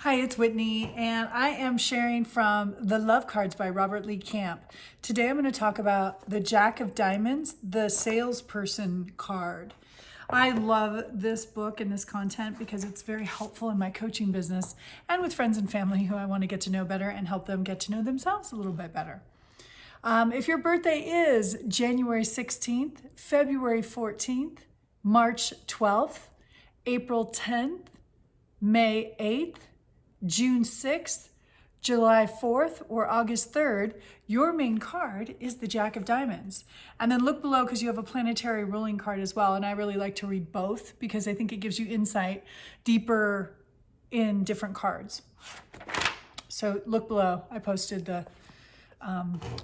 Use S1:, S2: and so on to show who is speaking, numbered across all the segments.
S1: Hi, it's Whitney, and I am sharing from The Love Cards by Robert Lee Camp. Today I'm going to talk about the Jack of Diamonds, the Salesperson card. I love this book and this content because it's very helpful in my coaching business and with friends and family who I want to get to know better and help them get to know themselves a little bit better. If your birthday is January 16th, February 14th, March 12th, April 10th, May 8th, June 6th, July 4th, or August 3rd, your main card is the Jack of Diamonds. And then look below because you have a planetary ruling card as well. And I really like to read both because I think it gives you insight deeper in different cards. So look below. I posted the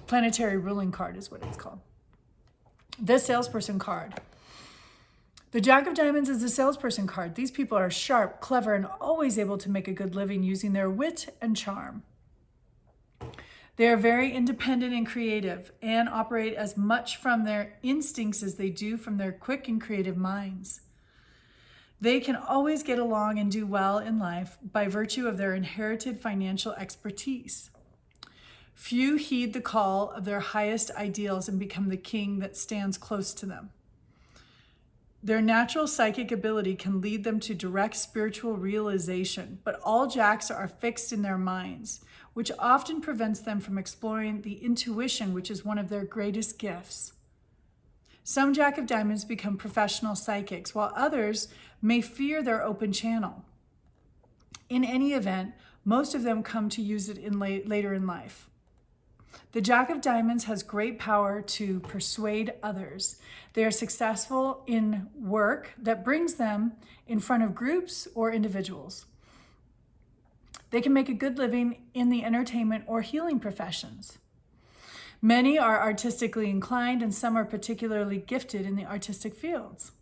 S1: planetary ruling card is what it's called. The Salesperson card. The Jack of Diamonds is the salesperson card. These people are sharp, clever, and always able to make a good living using their wit and charm. They are very independent and creative and operate as much from their instincts as they do from their quick and creative minds. They can always get along and do well in life by virtue of their inherited financial expertise. Few heed the call of their highest ideals and become the king that stands close to them. Their natural psychic ability can lead them to direct spiritual realization, but all Jacks are fixed in their minds, which often prevents them from exploring the intuition, which is one of their greatest gifts. Some Jack of Diamonds become professional psychics, while others may fear their open channel. In any event, most of them come to use it later in life. The Jack of Diamonds has great power to persuade others. They are successful in work that brings them in front of groups or individuals. They can make a good living in the entertainment or healing professions. Many are artistically inclined and some are particularly gifted in the artistic fields.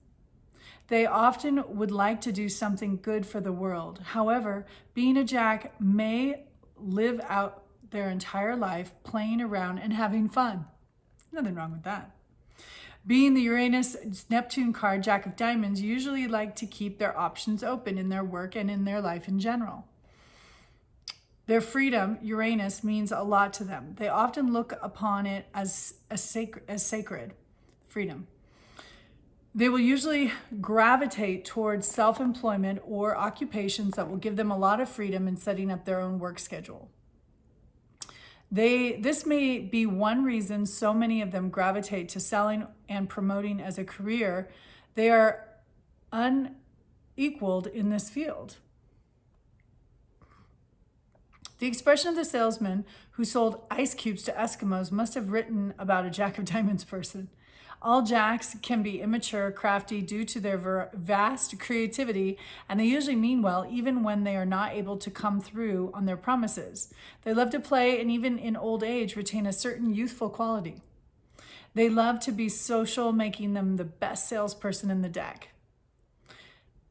S1: They often would like to do something good for the world. However, being a Jack may live out their entire life playing around and having fun. Nothing wrong with that. Being the Uranus-Neptune card, Jack of Diamonds usually like to keep their options open in their work and in their life in general. Their freedom, Uranus, means a lot to them. They often look upon it as sacred, freedom. They will usually gravitate towards self-employment or occupations that will give them a lot of freedom in setting up their own work schedule. This may be one reason so many of them gravitate to selling and promoting as a career. They are unequaled in this field. The expression of the salesman who sold ice cubes to Eskimos must have written about a Jack of Diamonds person. All Jacks can be immature, crafty due to their vast creativity, and they usually mean well even when they are not able to come through on their promises. They love to play and even in old age retain a certain youthful quality. They love to be social, making them the best salesperson in the deck.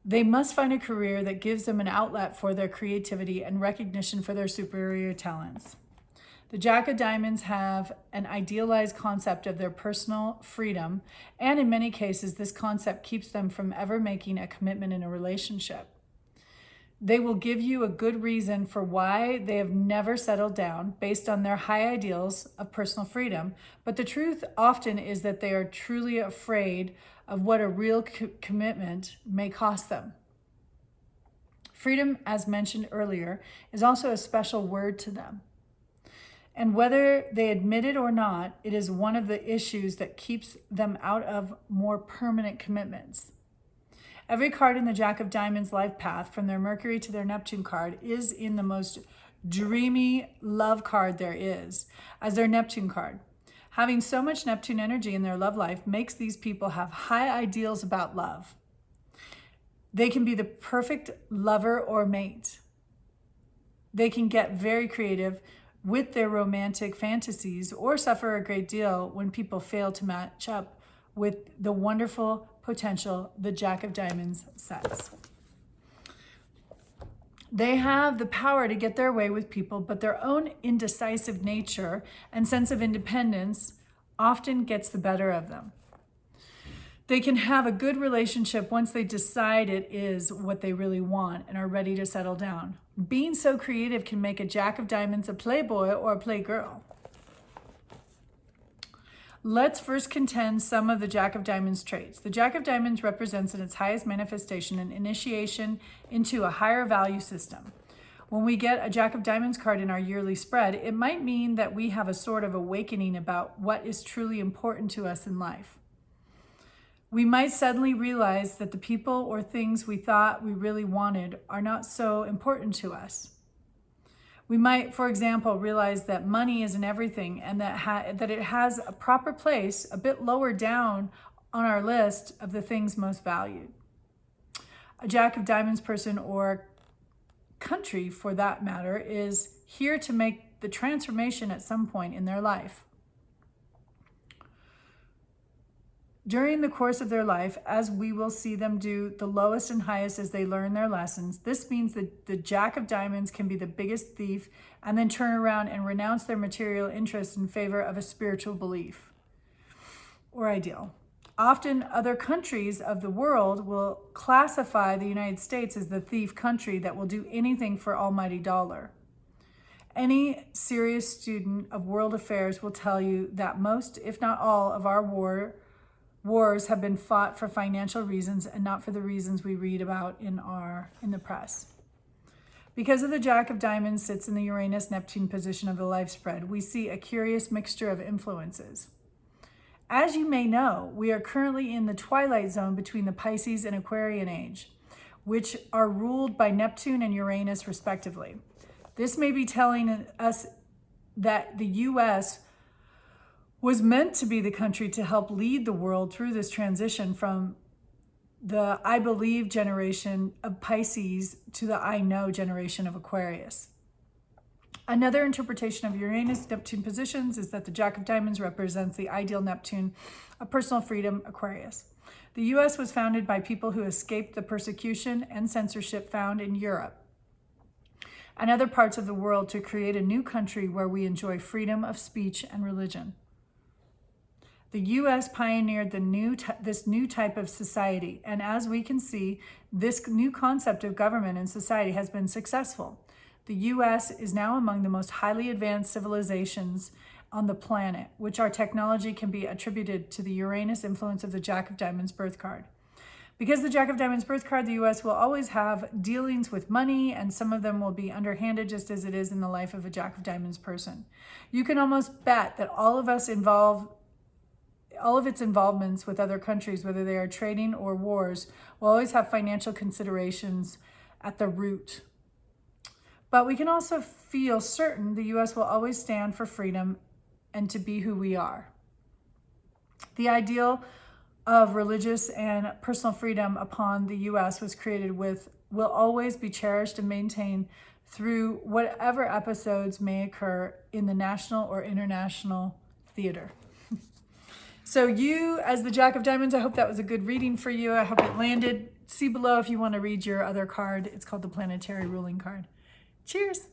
S1: They must find a career that gives them an outlet for their creativity and recognition for their superior talents. The Jack of Diamonds have an idealized concept of their personal freedom, and in many cases, this concept keeps them from ever making a commitment in a relationship. They will give you a good reason for why they have never settled down based on their high ideals of personal freedom, but the truth often is that they are truly afraid of what a real commitment may cost them. Freedom, as mentioned earlier, is also a special word to them. And whether they admit it or not, it is one of the issues that keeps them out of more permanent commitments. Every card in the Jack of Diamonds life path, from their Mercury to their Neptune card, is in the most dreamy love card there is, as their Neptune card. Having so much Neptune energy in their love life makes these people have high ideals about love. They can be the perfect lover or mate. They can get very creative with their romantic fantasies or suffer a great deal when people fail to match up with the wonderful potential the Jack of Diamonds sets. They have the power to get their way with people, but their own indecisive nature and sense of independence often gets the better of them. They can have a good relationship once they decide it is what they really want and are ready to settle down. Being so creative can make a Jack of Diamonds a playboy or a playgirl. Let's first contend some of the Jack of Diamonds traits. The Jack of Diamonds represents in its highest manifestation an initiation into a higher value system. When we get a Jack of Diamonds card in our yearly spread, it might mean that we have a sort of awakening about what is truly important to us in life. We might suddenly realize that the people or things we thought we really wanted are not so important to us. We might, for example, realize that money isn't everything and that it has a proper place a bit lower down on our list of the things most valued. A Jack of Diamonds person, or country for that matter, is here to make the transformation at some point in their life. During the course of their life, as we will see them do the lowest and highest as they learn their lessons, this means that the Jack of Diamonds can be the biggest thief and then turn around and renounce their material interests in favor of a spiritual belief or ideal. Often, other countries of the world will classify the United States as the thief country that will do anything for almighty dollar. Any serious student of world affairs will tell you that most, if not all, of our wars have been fought for financial reasons and not for the reasons we read about in the press. Because of the Jack of Diamonds sits in the Uranus-Neptune position of the life spread, we see a curious mixture of influences. As you may know, we are currently in the twilight zone between the Pisces and Aquarian age, which are ruled by Neptune and Uranus respectively. This may be telling us that the U.S. was meant to be the country to help lead the world through this transition from the I believe generation of Pisces to the I know generation of Aquarius. Another interpretation of Uranus-Neptune positions is that the Jack of Diamonds represents the ideal Neptune of personal freedom, Aquarius. The U.S. was founded by people who escaped the persecution and censorship found in Europe and other parts of the world to create a new country where we enjoy freedom of speech and religion. The U.S. pioneered this new type of society, and as we can see, this new concept of government and society has been successful. The U.S. is now among the most highly advanced civilizations on the planet, which our technology can be attributed to the Uranus influence of the Jack of Diamonds birth card. Because the Jack of Diamonds birth card, the U.S. will always have dealings with money, and some of them will be underhanded, just as it is in the life of a Jack of Diamonds person. You can almost bet that all of its involvements with other countries, whether they are trading or wars, will always have financial considerations at the root. But we can also feel certain the U.S. will always stand for freedom and to be who we are. The ideal of religious and personal freedom upon the U.S. was created will always be cherished and maintained through whatever episodes may occur in the national or international theater. So you, as the Jack of Diamonds, I hope that was a good reading for you. I hope it landed. See below if you want to read your other card. It's called the Planetary ruling card. Cheers.